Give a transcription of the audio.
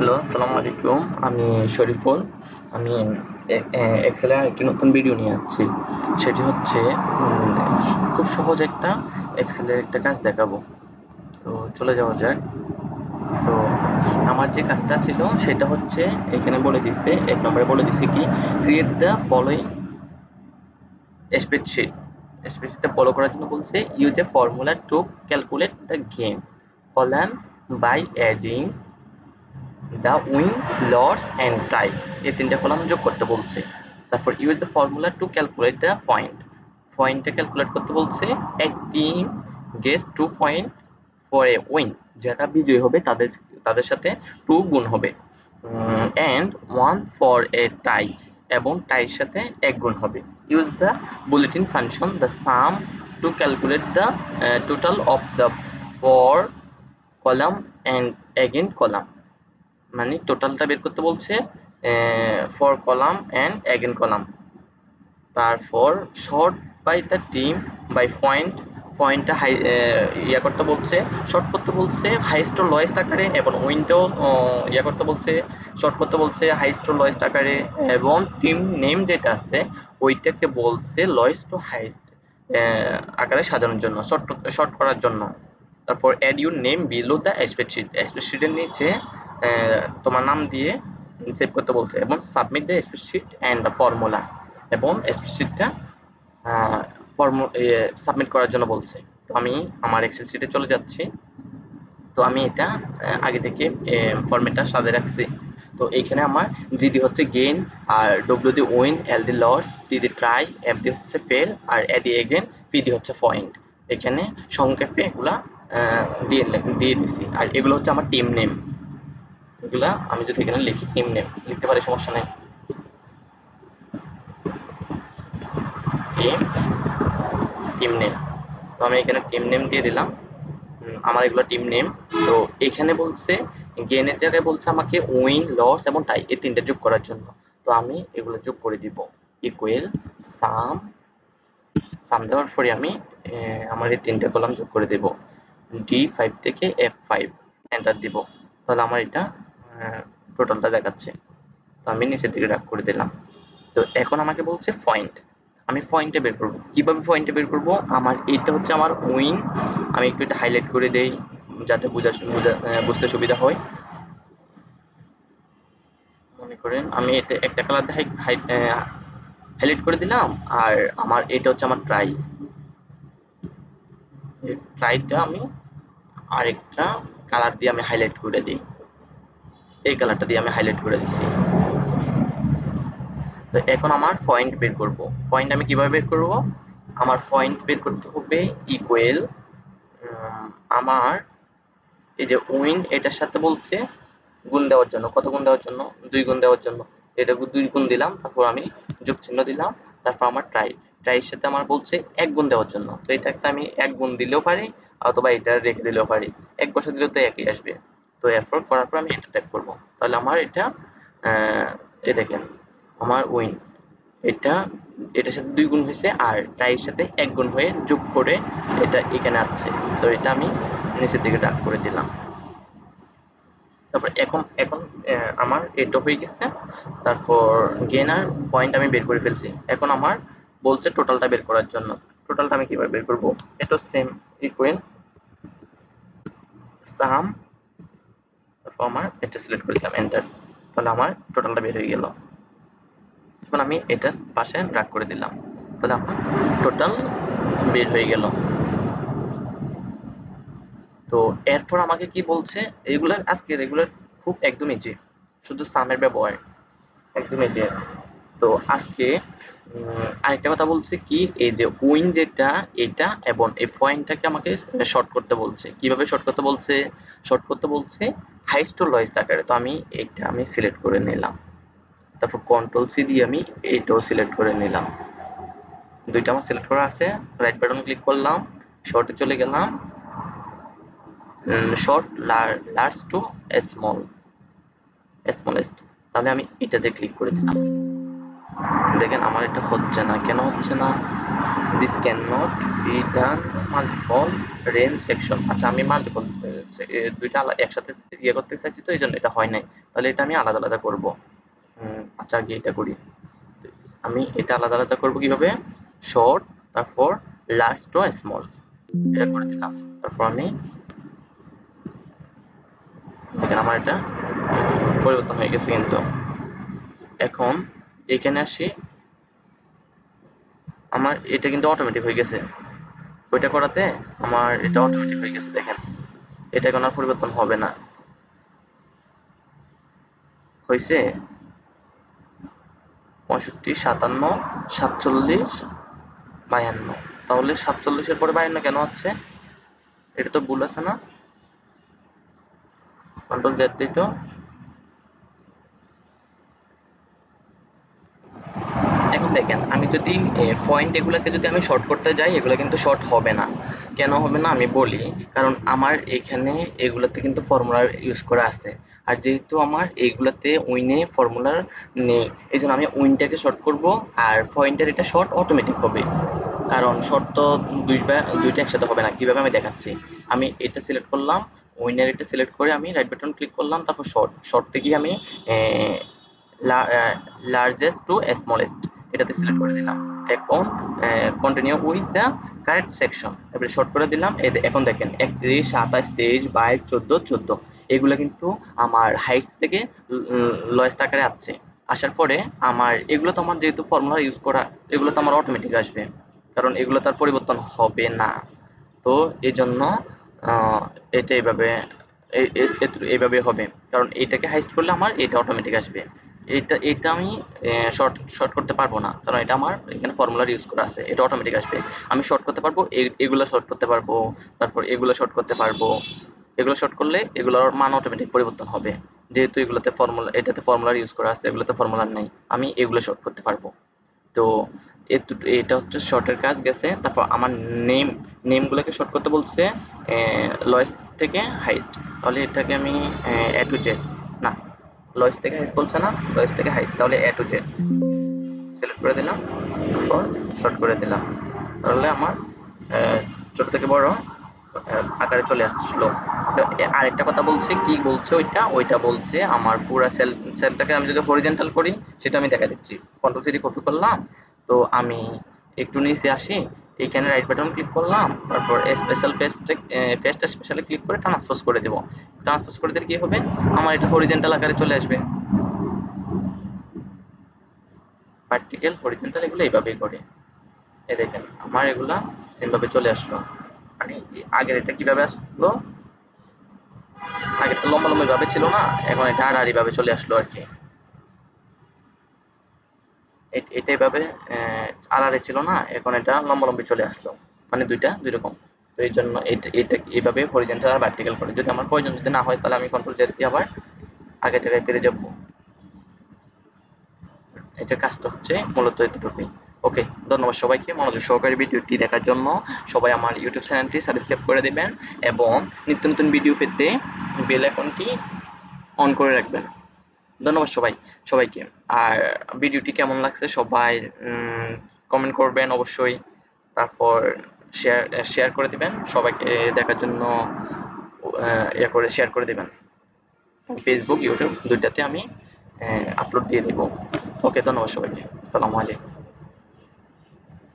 Hello, আসসালামু আলাইকুম। আমি শরীফুল। আমি এক্সেলের একটি নতুন ভিডিও নিয়ে আসছি। সেটি হচ্ছে খুব সহজ একটা এক্সেলের একটা কাজ দেখাবো। তো চলে যাওয়া যাক। তো আমার যে কাজটা ছিল সেটা হচ্ছে এখানে বলে দিচ্ছে, ১ নম্বরে বলে দিচ্ছে কি ক্রিয়েট দ্য ফলোইং স্প্রেডশিট। স্প্রেডশিটটা ফলো করার জন্য বলছে use a formula to calculate the game column by adding the win, loss and tie, এই তিনটা কলাম যোগ করতে বলছে। তারপর use the formula to calculate the point, পয়েন্টটা ক্যালকুলেট করতে বলছে। এক team gets 2 point for a win, যারা বিজয়ী হবে তাদের তাদের সাথে 2 গুণ হবে। অ্যান্ড 1 ফর এ টাই, এবং টাইয়ের সাথে 1 গুণ হবে। Use the built in function the sum to calculate the total of the for column and against column, মানে টোটালটা বের করতে বলছে for column and against column. তারপর sort by the team by point, পয়েন্টটা করতে বলছে, শর্ট করতে বলছে হাইস্ট ও লোয়েস্ট আকারে, এবং উইনটাও করতে বলছে, শর্ট করতে বলছে হাইস্ট ও লোয়েস্ট আকারে, এবং টিম নেম যেটা আছে ওইটাকে বলছে লোয়েস্ট ও হাইস্ট আকারে সাজানোর জন্য, শর্ট করার জন্য। তারপর add your name below the spreadsheet, স্প্রেডশিটের নিচে তোমার নাম দিয়ে সেভ করতে বলছে, এবং submit the spreadsheet and the formula, এবং স্প্রেডশিটটা সাবমিট করার জন্য বলছে। তো আমি আমার এক্সেল শিটে চলে যাচ্ছি। তো আমি এটা আগে থেকে ফরম্যাটটা সাজিয়ে রাখছি। তো এইখানে আমার জি দি হচ্ছে গেইন, আর ডব্লিউ দি উইন, এল দি লস, টি দি ট্রাই, এফ দি হচ্ছে ফেল, আর এ দি এগেন, পি দি হচ্ছে পয়েন্ট। এখানে সংক্ষেপে এগুলা দিয়ে দিয়ে দিছি। আর এগুলো হচ্ছে আমার টিম নেম। এগুলা আমি যদি এখানে লিখি টিম নেম লিখতে পারি, সমস্যা নেই। টিম টিম নেম, তো আমি এখানে টিম নেম দিয়ে দিলাম। আমার এগুলো টিম নেম। তো এখানে বলছে গেইনের জায়গায় বলছে আমাকে উইন, লস এবং টাই এই তিনটা যোগ করার জন্য। তো আমি এগুলো যোগ করে দিব। ইকুয়াল সাম, সাম দেওয়ার পরে আমি আমার এই তিনটা কলাম যোগ করে দেব। D5 থেকে F5 এন্টার দিব। তাহলে আমার এটা টোটালটা দেখাচ্ছে। তো আমি নিচের দিকে ড্র্যাগ করে দিলাম। তো এখন আমাকে বলছে পয়েন্ট, আমি পয়েন্টে বের করব। কিভাবে পয়েন্টে বের করব? আমার এইটা হচ্ছে আমার উইন। আমি একটু এটা হাইলাইট করে দেই যাতে বুঝতে সুবিধা হয়। মনে করেন আমি এটা একটা কালার দিয়ে হাইলাইট করে দিলাম। আর আমার এটা হচ্ছে আমার ট্রাই, এই ট্রাইটা আমি আরেকটা কালার দিয়ে আমি হাইলাইট করে দিই। এই কালারটা দিয়ে আমি হাইলাইট করে দিচ্ছি। তো এখন আমার পয়েন্ট বের করব। পয়েন্ট আমি কিভাবে বের করব? আমার পয়েন্ট বের করতে হবে ইকুয়াল আমার এই যে উইন, এটার সাথে বলছে গুণ দেওয়ার জন্য, কত গুণ দেওয়ার জন্য? 2 গুণ দেওয়ার জন্য। এটা 2 গুণ দিলাম, তারপর আমি যোগ চিহ্ন দিলাম। তারপর আমার ট্রাইয়ের সাথে আমার বলছে 1 গুণ দেওয়ার জন্য। তো এটাকে আমি 1 গুণ দিলেও পারি, অথবা এটা রেখে দিলেও পারি। 1 বসে দিলেও তো একই আসবে। তো এরপর করার পর আমি এটা টাইপ করব। তাহলে আমার এটা এই দেখেন আমার উইন, এটা এটার সাথে 2 গুণ হয়েছে, আর টাইয়ের সাথে 1 গুণ হয়ে যোগ করে এটা এখানে আসছে। তো এটা আমি নিচের দিকে ড্রাগ করে দিলাম। তারপর এখন এখন আমার এটা হয়ে গেছে। তারপর গেইন আর পয়েন্ট আমি বের করে ফেলছি। এখন আমার বলছে টোটালটা বের করার জন্য। টোটালটা আমি কিভাবে বের করব? এটা সেম ইকুয়াল সাম, তারপর আমার এটা সিলেক্ট করে দিলাম এন্টার। তাহলে আমার টোটালটা বের হয়ে গেল। এখন আমি এটা পাশে ড্রাগ করে দিলাম। তাহলে আমার টোটাল বের হয়ে গেল। তো এরপর আমাকে কি বলছে? এগুলা আজকে রেগুলার খুব একদম ইজি, শুধু সামের ব্যবহার একদম ইজি। তো আজকে আরেকটা কথা বলছে কি, এই যে উইন যেটা এটা এবং এই পয়েন্টটাকে আমাকে শর্ট করতে বলছে। কিভাবে শর্ট করতে বলছে? শর্ট করতে বলছে হাইস্ট টু লোয়েস্ট আকারে। তো আমি এটা আমি সিলেক্ট করে নিলাম। তারপর কন্ট্রোল সি দিয়ে আমি এইটাও সিলেক্ট করে নিলাম। দুইটা আমার সিলেক্ট করা আছে। রাইট বাটন ক্লিক করলাম, শর্টে চলে গেলাম, sort large to small, smallest. তাহলে আমি এটাতে ক্লিক করে দিলাম। দেখেন আমার এটা হচ্ছে না, কেন হচ্ছে না? This can not be done multiple range section. আচ্ছা আমি মাল্টিপল দুইটা একসাথে করতে চাইছি, তো এই জন্য এটা হয় নাই। তাহলে এটা আমি আলাদা আলাদা করবো। আচ্ছা আগে এটা করি। আমি এটা আলাদা আলাদা করবো কিভাবে? শর্ট, তারপর লার্জ টু স্মল, এটা করে দিলাম। তারপর আমি দেখেন আমার এটা পরিবর্তন হয়ে গেছে কিন্তু। এখন এখানে আসি, আমার এটা কিন্তু অটোমেটিক হয়ে গেছে। ওইটা করাতে আমার এটা অটোমেটিক হয়ে গেছে, দেখেন এটা এখন আর পরিবর্তন হবে না। হয়েছে 65, 57, 47, 52। তাহলে 47-এর পরে 52 কেন হচ্ছে? এটা তো ভুল আছে না? কন্ট্রোল জেড দিই তো। এখন দেখেন আমি যদি পয়েন্ট এগুলোকে যদি আমি শর্ট করতে যাই, এগুলো কিন্তু শর্ট হবে না। কেন হবে না আমি বলি। কারণ আমার এখানে এগুলাতে কিন্তু ফর্মুলার ইউজ করা আছে। আর যেহেতু আমার এইগুলাতে উইনে ফর্মুলার নেই, এই জন্য আমি উইনটাকে শর্ট করব। আর পয়েন্টের এটা শর্ট অটোমেটিক হবে। কারণ শর্ট তো দুইটা একসাথে হবে না। কিভাবে আমি দেখাচ্ছি। আমি এটা সিলেক্ট করলাম, উইনের এটা সিলেক্ট করে আমি রাইট বাটন ক্লিক করলাম, তারপর শর্টে গিয়ে আমি লার্জেস্ট টু স্মলেস্ট এটাতে সিলেক্ট করে দিলাম। এখন continue with the correct section, এবারে শর্ট করে দিলাম। এখন দেখেন 31, 27, 23, 22, 14, 14 এগুলো কিন্তু আমার হাইটস থেকে লোয়েস্ট আকারে আসছে। আসার পরে আমার এগুলো তো আমার যেহেতু ফর্মুলা ইউজ করা, এগুলো তো আমার অটোমেটিক আসবে, কারণ এগুলো তার পরিবর্তন হবে না। তো এই জন্য আহ, এটা এইভাবে এইভাবে হবে। কারণ এইটাকে হাইস্ট করলে আমার এটা অটোমেটিক আসবে। এটা আমি শর্ট শর্ট করতে পারবো না, কারণ এটা আমার এখানে ফর্মুলার ইউজ করা আছে, এটা অটোমেটিক আসবে। আমি শর্ট করতে পারবো, এগুলো শর্ট করতে পারবো, তারপর এগুলো শর্ট করতে পারবো। এগুলো শর্ট করলে এগুলোর মান অটোমেটিক পরিবর্তন হবে। যেহেতু এগুলোতে ফর্মুলা, এটাতে ফর্মুলার ইউজ করা আছে, এগুলোতে ফর্মুলার নেই, আমি এগুলো শর্ট করতে পারবো। তো এটা হচ্ছে শর্টের কাজ গেছে। তারপর আমার নেম নেমগুলোকে শর্ট করতে বলছে লোয়েস্ট থেকে হাইস্ট। তাহলে এটাকে আমি এ টু জেড, না লোয়েস্ট থেকে হাইস্ট বলছে না, লোয়েস্ট থেকে হাইস্ট, তাহলে এ টু জেড সিলেক্ট করে দিলাম, তারপর শর্ট করে দিলাম। তাহলে আমার ছোট থেকে বড় আকারে চলে আসলো। তো আরেকটা কথা বলছে, কি বলছে ওইটা বলছে আমার পুরো সেলটাকে আমি যদি হরিজন্টাল করি, সেটা আমি দেখা দিচ্ছি। কন্ট্রোল সিটি কপি করলাম, তো আমি একটু নিচে আসি, এইখানে রাইট বাটন ক্লিক করলাম, তারপর স্পেশাল পেজটা স্পেশালি ক্লিক করে ট্রান্সপোজ করে দেবো। ট্রান্সপোজ করে দিলে কি হবে, আমার এটা হরিজন্টাল আকারে চলে আসবে। ভার্টিক্যাল হরিজন্টাল এগুলো এইভাবেই করে। এই দেখেন আমার এগুলা সেম ভাবে চলে আসলো। মানে আগের এটা কিভাবে আসলো, আগেরটা লম্বা লম্বা ভাবে ছিল না, এখন এটা আড়াআড়ি ভাবে চলে আসলো আর কি। এটা এভাবে আড়াআড়ি ছিল না, এখন এটা লম্বা লম্বি চলে আসলো। মানে দুইটা দুই রকম। তো এই জন্য এটা এটা এইভাবে হরিজন্টাল আর ভার্টিক্যাল করে। যদি আমার প্রয়োজন যদি না হয়, তাহলে আমি কন্ট্রোল জেড দিয়ে আবার আগের জায়গায় ফিরে যাব। এটার কাজটা হচ্ছে মূলত এতটুকুই। ওকে, ধন্যবাদ সবাইকে মনোযোগ সহকারে ভিডিওটি দেখার জন্য। সবাই আমার ইউটিউব চ্যানেলটি সাবস্ক্রাইব করে দিবেন এবং নিত্য নতুন ভিডিও পেতে বেল আইকনটি অন করে রাখবেন। ধন্যবাদ সবাইকে। আর ভিডিওটি কেমন লাগছে সবাই কমেন্ট করবেন অবশ্যই। তারপর শেয়ার শেয়ার করে দিবেন সবাইকে দেখার জন্য। ইয়ে করে শেয়ার করে দিবেন। ফেসবুক, ইউটিউব দুইটাতে আমি আপলোড দিয়ে দিব। ওকে, ধন্যবাদ সবাইকে। আসসালামু আলাইকুম।